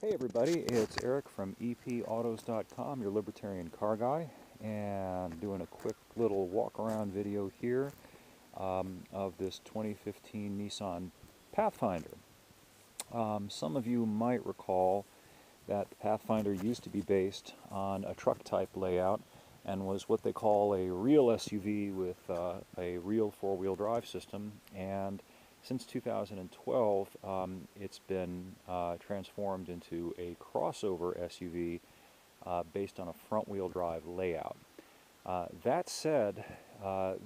Hey everybody, it's Eric from epautos.com, your libertarian car guy, and doing a quick little walk around video here of this 2015 Nissan Pathfinder. Some of you might recall that the Pathfinder used to be based on a truck type layout and was what they call a real SUV with a real four-wheel drive system, and since 2012 it's been transformed into a crossover SUV based on a front-wheel drive layout. That said,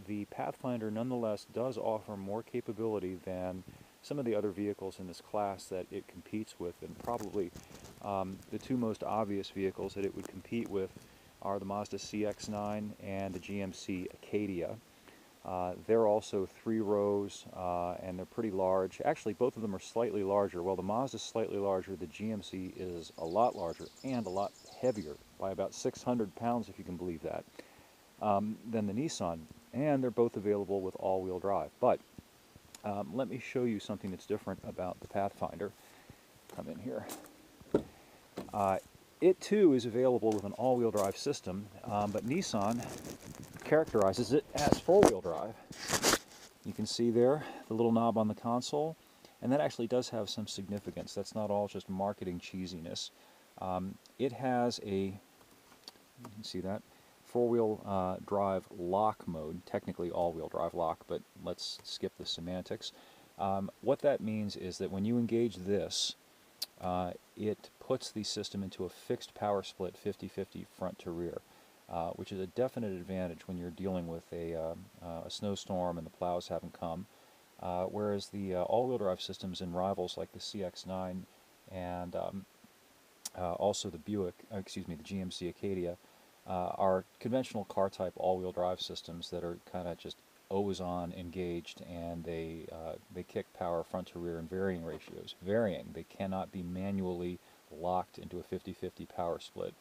the Pathfinder nonetheless does offer more capability than some of the other vehicles in this class that it competes with, and probably the two most obvious vehicles that it would compete with are the Mazda CX-9 and the GMC Acadia. They're also 3 rows, and they're pretty large. Actually, both of them are slightly larger. Well, the Mazda is slightly larger, the GMC is a lot larger and a lot heavier, by about 600 pounds, if you can believe that, than the Nissan. And they're both available with all-wheel drive. But let me show you something that's different about the Pathfinder. Come in here. It too is available with an all-wheel drive system, but Nissan characterizes it as four-wheel drive. You can see there the little knob on the console, and that actually does have some significance. That's not all just marketing cheesiness. It has a, you can see that, four-wheel drive lock mode, technically all-wheel drive lock, but let's skip the semantics. What that means is that when you engage this, it puts the system into a fixed power split 50-50 front to rear, which is a definite advantage when you're dealing with a snowstorm and the plows haven't come, whereas the all-wheel drive systems in rivals like the CX-9 and also the the GMC Acadia are conventional car type all-wheel drive systems that are kind of just always on engaged, and they kick power front to rear in varying ratios. They cannot be manually locked into a 50-50 power split.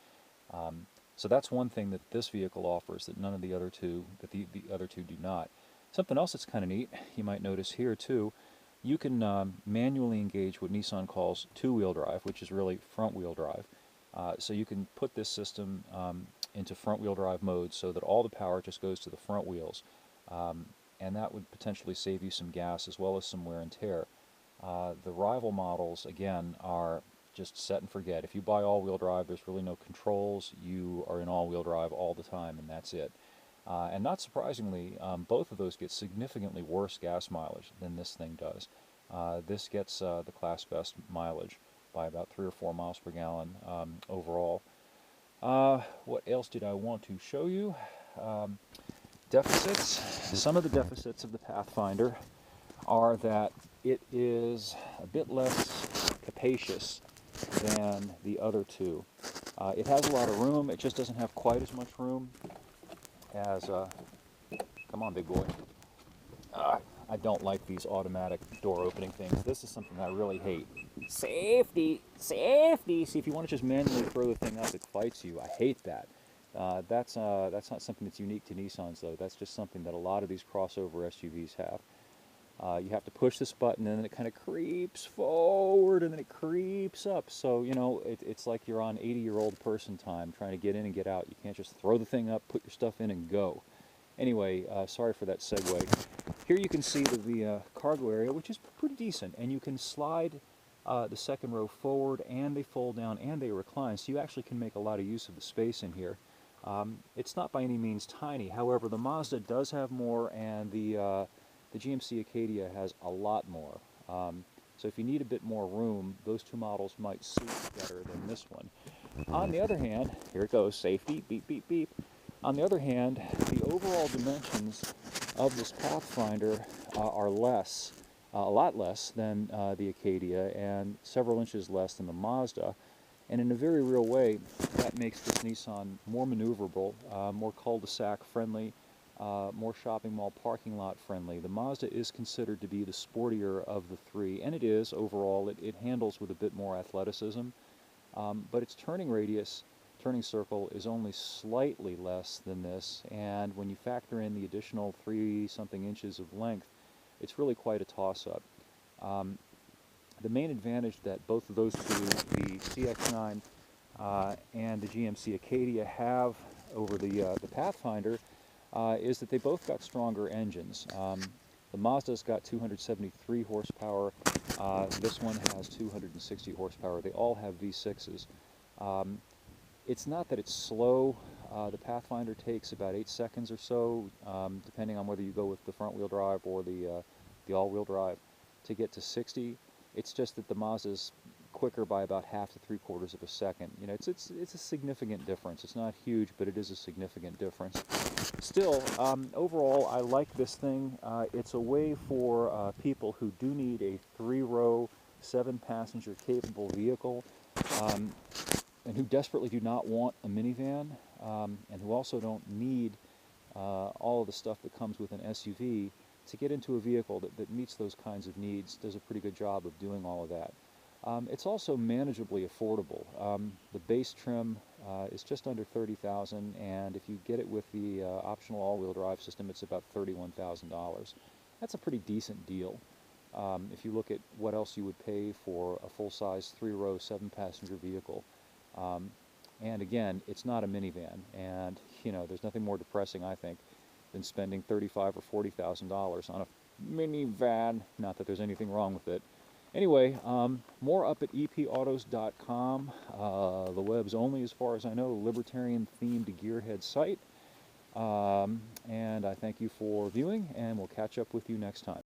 So that's one thing that this vehicle offers that none of the other two, the other two do not. Something else that's kind of neat, you might notice here too, you can manually engage what Nissan calls two-wheel drive, which is really front-wheel drive. So you can put this system into front-wheel drive mode so that all the power just goes to the front wheels. And that would potentially save you some gas as well as some wear and tear. The rival models, again, are just set and forget. If you buy all-wheel drive, there's really no controls. You are in all-wheel drive all the time, and that's it. And not surprisingly, both of those get significantly worse gas mileage than this thing does. This gets the class best mileage by about 3 or 4 miles per gallon overall. What else did I want to show you? Deficits. Some of the deficits of the Pathfinder are that it is a bit less capacious than the other two. It has a lot of room. It just doesn't have quite as much room as, come on big boy. I don't like these automatic door opening things. This is something I really hate. Safety! Safety! See, if you want to just manually throw the thing up, it fights you. I hate that. That's not something that's unique to Nissans, though. That's just something that a lot of these crossover SUVs have. You have to push this button, and then it kind of creeps forward, and then it creeps up. So, you know, it's like you're on 80-year-old person time trying to get in and get out. You can't just throw the thing up, put your stuff in, and go. Anyway, sorry for that segue. Here you can see the cargo area, which is pretty decent, and you can slide the second row forward, and they fold down, and they recline, so you actually can make a lot of use of the space in here. It's not by any means tiny. However, the Mazda does have more, and the GMC Acadia has a lot more. So if you need a bit more room, those two models might suit better than this one. On the other hand, here it goes, safety, beep, beep, beep. On the other hand, the overall dimensions of this Pathfinder are less, a lot less than the Acadia, and several inches less than the Mazda. And in a very real way, that makes this Nissan more maneuverable, more cul-de-sac friendly, more shopping mall parking lot friendly. The Mazda is considered to be the sportier of the three, and it is overall. It handles with a bit more athleticism, but its turning radius, turning circle, is only slightly less than this, and when you factor in the additional 3-something inches of length, it's really quite a toss-up. the main advantage that both of those two, the CX-9 and the GMC Acadia, have over the Pathfinder is that they both got stronger engines. The Mazda's got 273 horsepower. This one has 260 horsepower. They all have V6s. It's not that it's slow. The Pathfinder takes about 8 seconds or so, depending on whether you go with the front-wheel drive or the all-wheel drive, to get to 60. It's just that the Mazda's quicker by about half to 3/4 of a second. You know, it's a significant difference. It's not huge, but it is a significant difference. Still, overall, I like this thing. It's a way for people who do need a 3-row, 7-passenger capable vehicle, and who desperately do not want a minivan, and who also don't need all of the stuff that comes with an SUV, to get into a vehicle that meets those kinds of needs. Does a pretty good job of doing all of that. It's also manageably affordable. The base trim is just under $30,000, and if you get it with the optional all-wheel drive system, it's about $31,000. That's a pretty decent deal. If you look at what else you would pay for a full-size 3-row, 7-passenger vehicle. And again, it's not a minivan, and you know, there's nothing more depressing, I think, than spending $35,000 or $40,000 on a minivan. Not that there's anything wrong with it. Anyway, more up at epautos.com, the web's only, as far as I know, libertarian-themed gearhead site. And I thank you for viewing, and we'll catch up with you next time.